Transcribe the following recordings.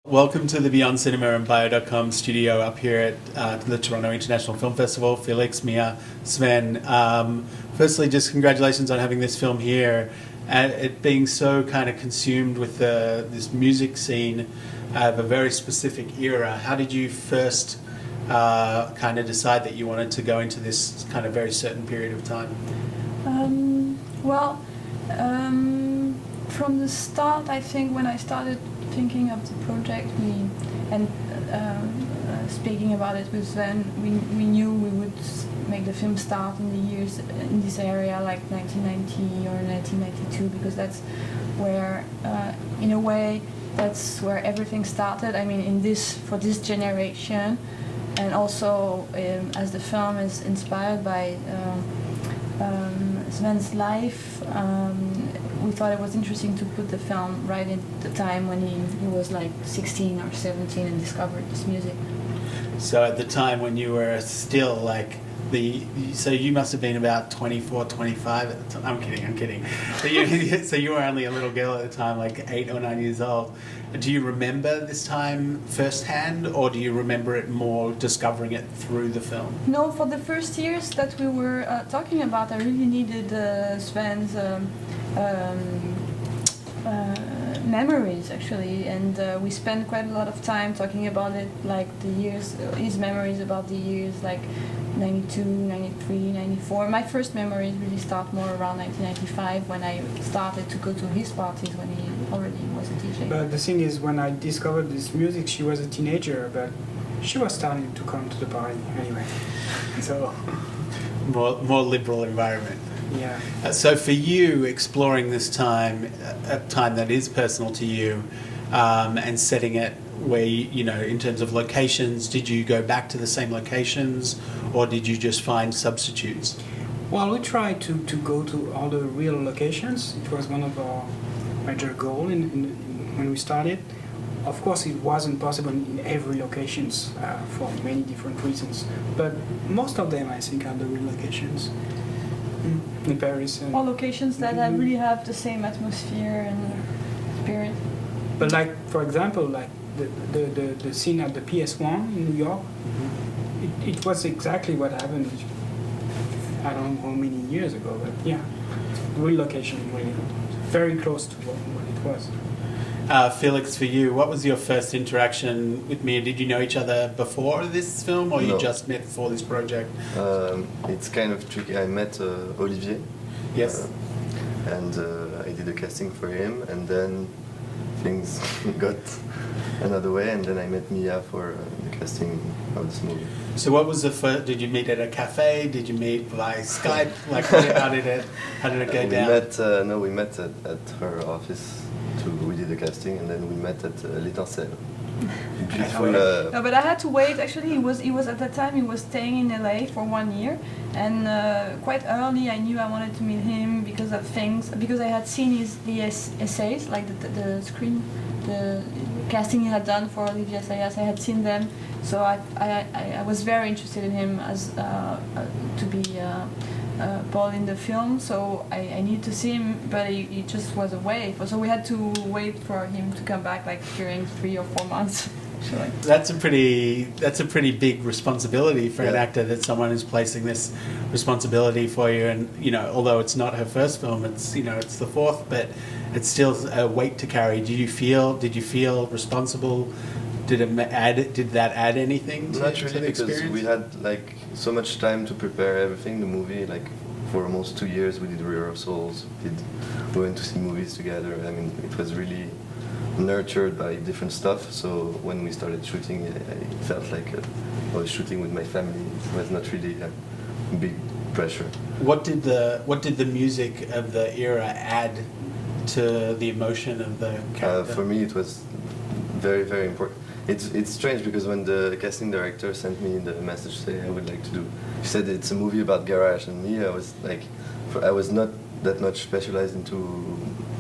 Welcome to the Beyond Cinema and Bio.com studio up here at the Toronto International Film Festival. Félix, Mia, Sven. Firstly, just congratulations on having this film here and it being so kind of consumed with this music scene of a very specific era. How did you first kind of decide that you wanted to go into this kind of very certain period of time? From the start, I think when I started thinking of the project, speaking about it with Sven, we knew we would make the film start in the years in this area, like 1990 or 1992, because that's where, in a way, that's where everything started. I mean, for this generation, and also as the film is inspired by Sven's life. We thought it was interesting to put the film right at the time when he was like 16 or 17 and discovered this music. So at the time when you were still like so you must have been about 24, 25 at the time. I'm kidding. So you were only a little girl at the time, like 8 or 9 years old. Do you remember this time firsthand, or do you remember it more discovering it through the film? No, for the first years that we were talking about, I really needed Sven's memories, actually, and we spent quite a lot of time talking about it, like the years, his memories about the years, like 92, 93, 94. My first memories really start more around 1995 when I started to go to his parties when he already was a DJ. But the thing is, when I discovered this music, she was a teenager, but she was starting to come to the party anyway. So more liberal environment. Yeah. So for you, exploring this time, a time that is personal to you, and setting it where, you know, in terms of locations, did you go back to the same locations or did you just find substitutes? Well, we tried to go to all the real locations. It was one of our major goals when we started. Of course, it wasn't possible in every locations for many different reasons, but most of them, I think, are the real locations. In Paris. All locations that really have the same atmosphere and spirit. But like, for example, like the scene at the PS1 in New York, it was exactly what happened, I don't know how many years ago, but yeah, real location, really, very close to what it was. Félix, for you, what was your first interaction with Mia? Did you know each other before this film, or you just met for this project? It's kind of tricky. I met Olivier. Yes. And I did a casting for him, and then things got another way, and then I met Mia for the casting of this movie. So what was the first, did you meet at a cafe? Did you meet by Skype? Like, how did it go down? We met at her office. We did the casting, and then we met at L'Étincelle. No, but I had to wait. Actually, he was at that time he was staying in LA for 1 year, and quite early I knew I wanted to meet him because I had seen the essays, like the casting he had done for Olivier Assayas. I had seen them, so I was very interested in him as to be Paul in the film, so I needed to see him, but he just was away. So we had to wait for him to come back, like during 3 or 4 months. Actually. That's a pretty big responsibility for an actor, that someone is placing this responsibility for you. And you know, although it's not her first film, it's the fourth, but it's still a weight to carry. Did you feel responsible? Did that add anything to, Not really, to the experience? because we had like so much time to prepare everything. The movie, like for almost 2 years, we did rehearsals. We went to see movies together. I mean, it was really nurtured by different stuff. So when we started shooting, I felt like I was shooting with my family. It was not really a big pressure. What did the music of the era add to the emotion of the character? For me, it was very, very important. It's strange because when the casting director sent me the message saying I would like to do, he said it's a movie about garage, and me, I was like, I was not that much specialized into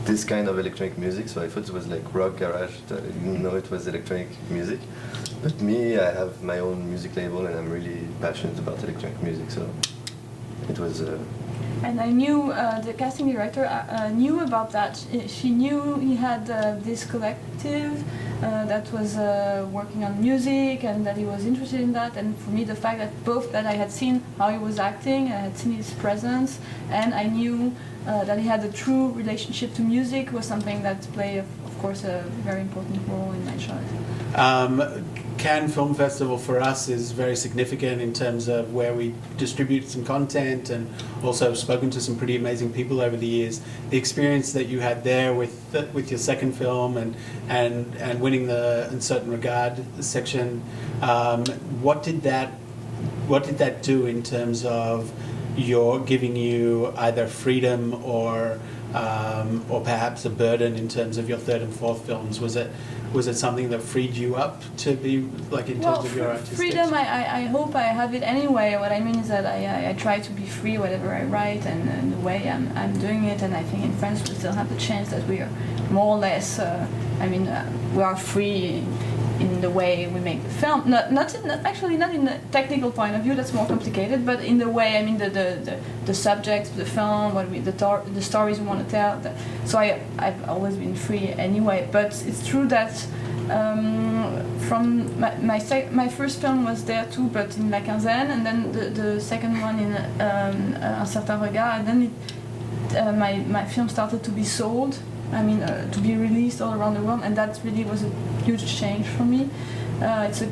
this kind of electronic music, so I thought it was like rock garage. I didn't know it was electronic music. But me, I have my own music label, and I'm really passionate about electronic music, so it was. And I knew the casting director knew about that. She knew he had this collective that was working on music and that he was interested in that. And for me, the fact that I had seen how he was acting, I had seen his presence, and I knew that he had a true relationship to music was something that played, of course, a very important role in my choice. Cannes Film Festival for us is very significant in terms of where we distribute some content, and also have spoken to some pretty amazing people over the years. The experience that you had there with your second film and winning the In Certain Regard section, what did that do in terms of giving you either freedom or perhaps a burden in terms of your third and fourth films? Was it something that freed you up to be like in terms of your artistic? Freedom, I hope I have it anyway. What I mean is that I try to be free whatever I write and the way I'm doing it, and I think in France we still have the chance that we are more or less, we are free in the way we make the film. Not in the technical point of view, that's more complicated, but in the way, the subject, the film, the stories we want to tell. So I've always been free anyway, but it's true that from my first film was there too, but in La Quinzaine, and then the second one in Un Certain Regard, and then my film started to be sold. To be released all around the world, and that really was a huge change for me. It's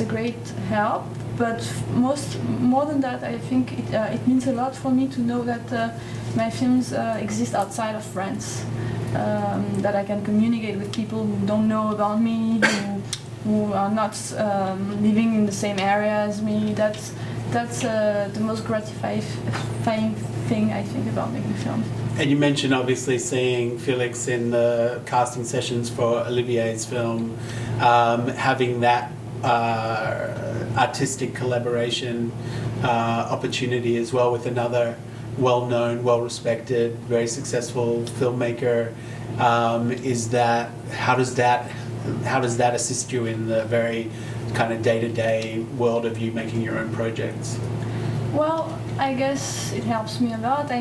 a great help, but more than that, I think it means a lot for me to know that my films exist outside of France, that I can communicate with people who don't know about me, who are not living in the same area as me. That's the most gratifying thing I think about making films. And you mentioned obviously seeing Félix in the casting sessions for Olivier's film, having that artistic collaboration opportunity as well with another well-known, well-respected, very successful filmmaker. How does that assist you in the very kind of day-to-day world of you making your own projects? Well, I guess it helps me a lot.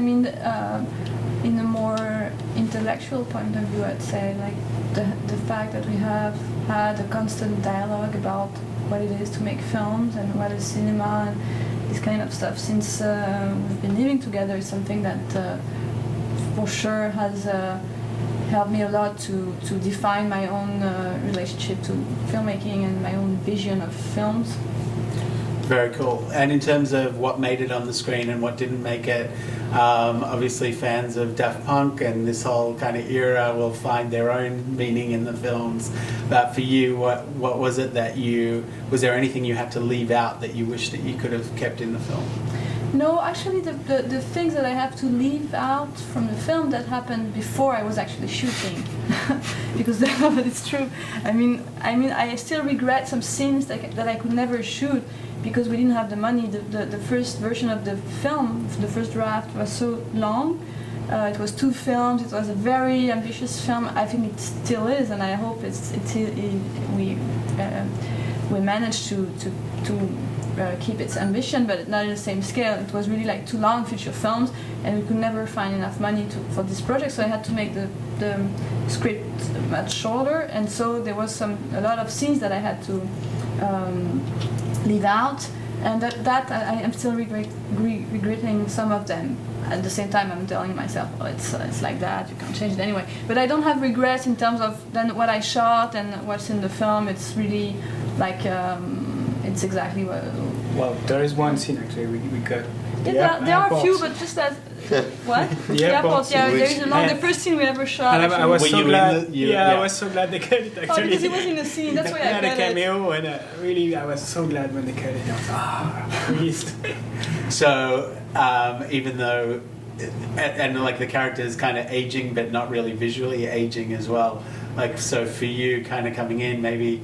In a more intellectual point of view, I'd say, like the fact that we have had a constant dialogue about what it is to make films and what is cinema and this kind of stuff since we've been living together is something that for sure has helped me a lot to define my own relationship to filmmaking and my own vision of films. Very cool. And in terms of what made it on the screen and what didn't make it, obviously fans of Daft Punk and this whole kind of era will find their own meaning in the films. But for you, what was it was there anything you had to leave out that you wish that you could have kept in the film? No, actually the things that I have to leave out from the film that happened before I was actually shooting, because it's true. I still regret some scenes that I could never shoot because we didn't have the money. The first version of the film, the first draft, was so long. It was 2 films. It was a very ambitious film. I think it still is, and I hope we managed to keep its ambition, but not in the same scale. It was really like 2 long feature films, and we could never find enough money for this project. So I had to make the script much shorter, and so there was a lot of scenes that I had to leave out, and that I am still regretting some of them. At the same time, I'm telling myself, oh, it's like that, you can't change it anyway. But I don't have regrets in terms of then what I shot and what's in the film. It's really like it's exactly what. Well, there is one scene actually we got. Yeah, there are a few, but just that. What? The airport. Yeah, there is the first scene we ever shot. And I was Were so you glad. in I was so glad they cut it actually. Oh, because he was in the scene. That's why I cut had a it. cameo, and really, I was so glad when they cut it. I was pleased. So even though, and like the character is kind of aging, but not really visually aging as well. Like, so for you, kind of coming in, maybe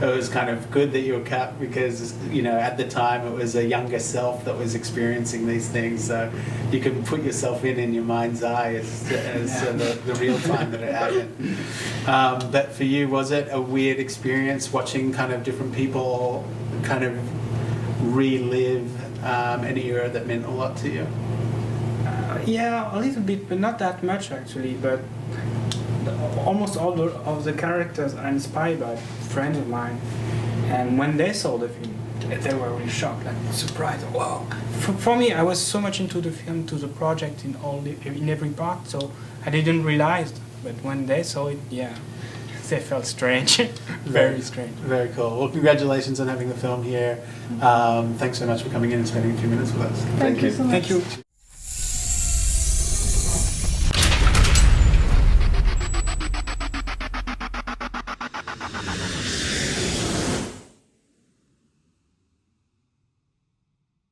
it was kind of good that you were cut because, at the time it was a younger self that was experiencing these things, so you can put yourself in your mind's eye as the real time that it happened. But for you, was it a weird experience watching kind of different people kind of relive an era that meant a lot to you? Yeah, a little bit, but not that much actually. But almost all of the characters are inspired by friends of mine, and when they saw the film, they were really shocked, like surprised. Wow! For me, I was so much into the film, to the project in every part, so I didn't realize. But when they saw it, yeah, they felt strange, very strange. Very cool. Well, congratulations on having the film here. Thanks so much for coming in and spending a few minutes with us. Thank you so much. Thank you.